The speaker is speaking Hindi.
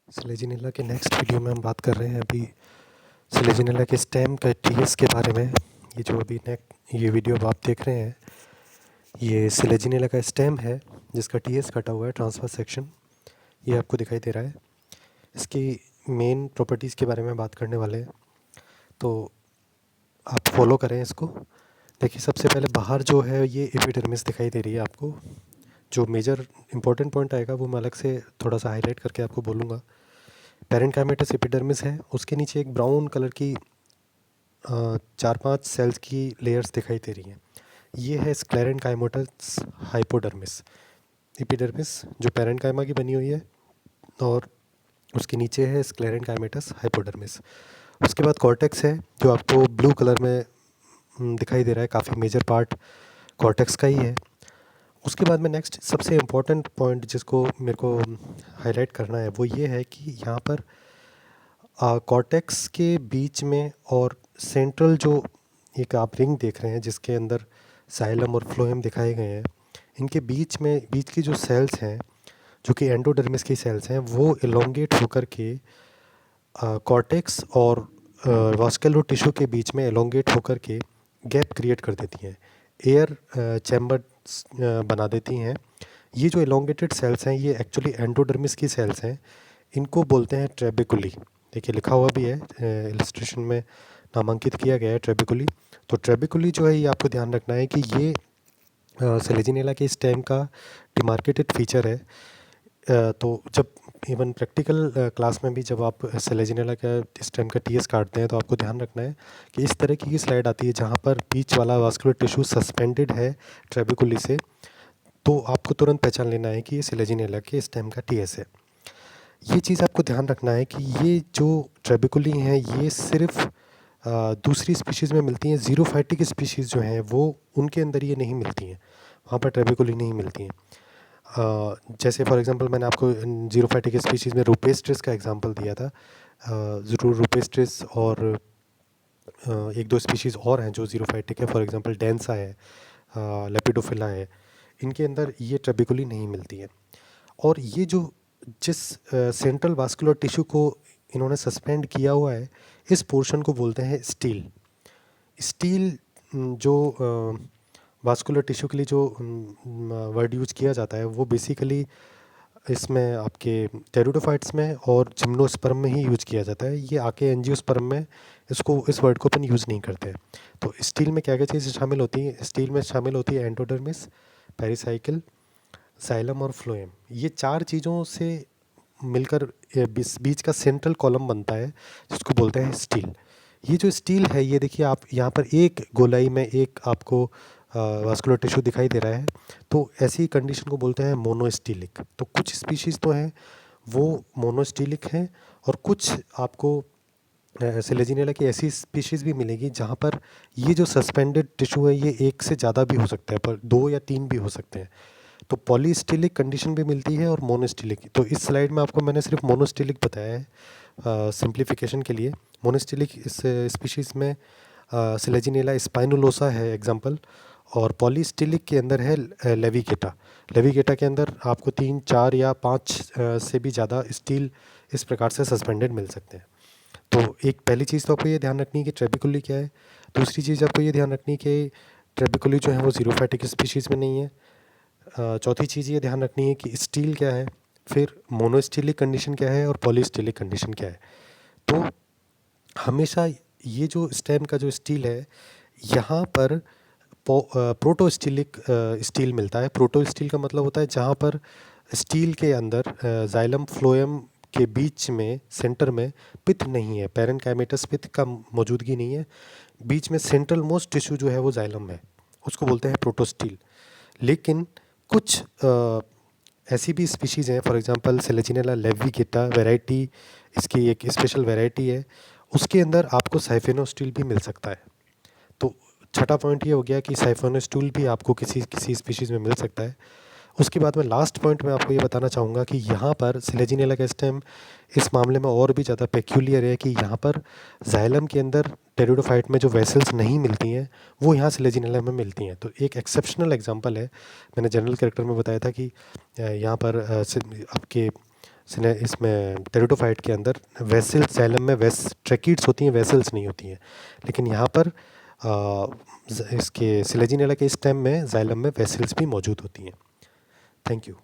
सिलेजिनेला के नेक्स्ट वीडियो में हम बात कर रहे हैं अभी सिलेजिनेला के स्टेम का टीएस के बारे में। ये जो अभी ये वीडियो अब आप देख रहे हैं, ये सिलेजिनेला का स्टेम है जिसका टीएस कटा हुआ है, ट्रांसफर सेक्शन। ये आपको दिखाई दे रहा है। इसकी मेन प्रॉपर्टीज़ के बारे में बात करने वाले हैं, तो आप फॉलो करें इसको। देखिए, सबसे पहले बाहर जो है ये एपिडर्मिस दिखाई दे रही है आपको। जो मेजर इंपॉर्टेंट पॉइंट आएगा वो मैं अलग से थोड़ा सा हाईलाइट करके आपको बोलूँगा। पेरेन्काइमेटस एपिडर्मिस है, उसके नीचे एक ब्राउन कलर की 4-5 सेल्स की लेयर्स दिखाई दे रही हैं। ये है स्क्लेरेन्काइमोटस हाइपोडर्मिस एपिडर्मिस, जो पेरेन्काइमा की बनी हुई है, और उसके नीचे है स्क्लेरेन्काइमेटस हाइपोडर्मिस। उसके बाद कॉर्टेक्स है जो आपको ब्लू कलर में दिखाई दे रहा है। काफ़ी मेजर पार्ट कॉर्टेक्स का ही है। उसके बाद में नेक्स्ट सबसे इम्पोर्टेंट पॉइंट जिसको मेरे को हाईलाइट करना है वो ये है कि यहाँ पर कॉर्टेक्स के बीच में और सेंट्रल जो एक आप रिंग देख रहे हैं जिसके अंदर जाइलम और फ्लोएम दिखाए गए हैं, इनके बीच की जो सेल्स हैं, जो कि एंडोडर्मिस की सेल्स हैं, वो एलोंगेट होकर के कॉर्टेक्स और वास्कुलर टिश्यू के बीच में एलोंगेट होकर के गैप क्रिएट कर देती हैं, एयर चैम्बर बना देती हैं। ये जो एलोंगेटेड सेल्स हैं ये एक्चुअली एंडोडर्मिस की सेल्स हैं। इनको बोलते हैं ट्रेबेकुली। देखिए, लिखा हुआ भी है, इलस्ट्रेशन में नामांकित किया गया है ट्रेबेकुली। तो ट्रेबेकुली जो है ये आपको ध्यान रखना है कि ये सिलेजिनेला के स्टेम का डिमार्केटेड फीचर है। तो जब इवन प्रैक्टिकल क्लास में भी जब आप सिलेजिनेला का स्टेम का टीएस काटते हैं तो आपको ध्यान रखना है कि इस तरह की स्लाइड आती है जहाँ पर बीच वाला वास्कुलर टिश्यू सस्पेंडेड है ट्रेबेकुली से, तो आपको तुरंत पहचान लेना है कि ये सिलेजिनेला के स्टेम का टीएस है। ये चीज़ आपको ध्यान रखना है कि ये जो ट्रेबेकुली हैं ये सिर्फ दूसरी स्पीशीज़ में मिलती हैं। ज़ीरोफाइटिक स्पीशीज़ जो हैं वो उनके अंदर ये नहीं मिलती हैं, वहाँ पर ट्रेबेकुली नहीं मिलती हैं। जैसे फॉर एग्जांपल मैंने आपको ज़ीरोफाइटिक स्पीशीज़ में रूपेस्ट्रिस का एग्जांपल दिया था। ज़रूर रूपेस्ट्रिस और एक दो स्पीशीज़ और हैं जो ज़ीरोफाइटिक है, फॉर एग्जांपल डेंसा है, लेपिडोफिला है। इनके अंदर ये ट्रेबेकुली नहीं मिलती है। और ये जो जिस सेंट्रल वास्कुलर टिश्यू को इन्होंने सस्पेंड किया हुआ है, इस पोर्शन को बोलते हैं स्टील। स्टील जो वास्कुलर टिश्यू के लिए जो वर्ड यूज किया जाता है वो बेसिकली इसमें आपके टेरिडोफाइट्स में और जिम्नोस्पर्म में ही यूज किया जाता है। ये आके एंजियोस्पर्म में इस वर्ड को अपन यूज़ नहीं करते। तो स्टील में क्या क्या चीज़ें शामिल होती हैं? स्टील में शामिल होती है एंडोडर्मिस, पेरिसाइकिल, जाइलम और फ्लोएम। ये 4 चीज़ों से मिलकर बीच का सेंट्रल कॉलम बनता है जिसको बोलते हैं स्टील। ये जो स्टील है ये देखिए, आप यहाँ पर एक गोलाई में एक आपको वास्कुलर टिश्यू दिखाई दे रहा है, तो ऐसी कंडीशन को बोलते हैं मोनोस्टीलिक। तो कुछ स्पीशीज़ तो हैं वो मोनोस्टीलिक हैं, और कुछ आपको सिलेजिनेला की ऐसी स्पीशीज़ भी मिलेगी जहाँ पर ये जो सस्पेंडेड टिश्यू है ये एक से ज़्यादा भी हो सकता है, पर 2 या 3 भी हो सकते हैं। तो पॉलीस्टिलिक कंडीशन भी मिलती है और मोनोस्टिलिक। तो इस स्लाइड में आपको मैंने सिर्फ मोनोस्टिलिक बताया है सिंप्लीफिकेशन के लिए। मोनोस्टिलिक इस स्पीशीज़ में सिलेजिनेला स्पाइनुलोसा है एग्जांपल, और पॉलीस्टिलिक के अंदर है लेविकेटा। लेविकेटा के अंदर आपको 3, 4 या 5 से भी ज़्यादा स्टील इस प्रकार से सस्पेंडेड मिल सकते हैं। तो एक पहली चीज़ तो आपको ये ध्यान रखनी है कि ट्रेबेकुली क्या है। दूसरी चीज़ आपको ये ध्यान रखनी है कि ट्रेबेकुली जो है वो ज़ीरोफाइटिक स्पीशीज़ में नहीं है। चौथी चीज़ ये ध्यान रखनी है कि स्टील क्या है, फिर मोनोस्टीलिक कंडीशन क्या है और पॉलीस्टीलिक कंडीशन क्या है। तो हमेशा ये जो स्टेम का जो स्टील है यहाँ पर प्रोटोस्टीलिक स्टील मिलता है। प्रोटो स्टील का मतलब होता है जहाँ पर स्टील के अंदर जाइलम फ्लोएम के बीच में सेंटर में पित्त नहीं है, पेरेन्काइमेटस पित्त का मौजूदगी नहीं है। बीच में सेंट्रल मोस्ट टिश्यू जो है वो जाइलम है, उसको बोलते हैं प्रोटोस्टील। लेकिन कुछ ऐसी भी स्पीशीज़ हैं, फॉर एग्जांपल सिलेजिनेला लेविगेटा वैरायटी, इसकी एक स्पेशल वैरायटी है, उसके अंदर आपको साइफेनोस्टील भी मिल सकता है। तो छठा पॉइंट ये हो गया कि साइफेनोस्टील भी आपको किसी किसी स्पीशीज़ में मिल सकता है। उसके बाद में लास्ट पॉइंट मैं आपको ये बताना चाहूँगा कि यहाँ पर सिलेजिनेला का स्टेम इस मामले में और भी ज़्यादा पेक्यूलियर है कि यहाँ पर जाइलम के अंदर टेरिडोफाइट में जो वेसल्स नहीं मिलती हैं वो यहाँ सिलेजिनेला में मिलती हैं। तो एक एक्सेप्शनल एग्जांपल है, मैंने जनरल कैरेक्टर में बताया था कि यहाँ पर आपके इसमें टेरिडोफाइट के अंदर वेसल्स, जाइलम में ट्रैकीड्स होती हैं, वेसल्स नहीं होती हैं। लेकिन यहाँ पर इसके सिलेजिनेला के स्टेम में, जाइलम में वेसल्स भी मौजूद होती हैं। Thank you.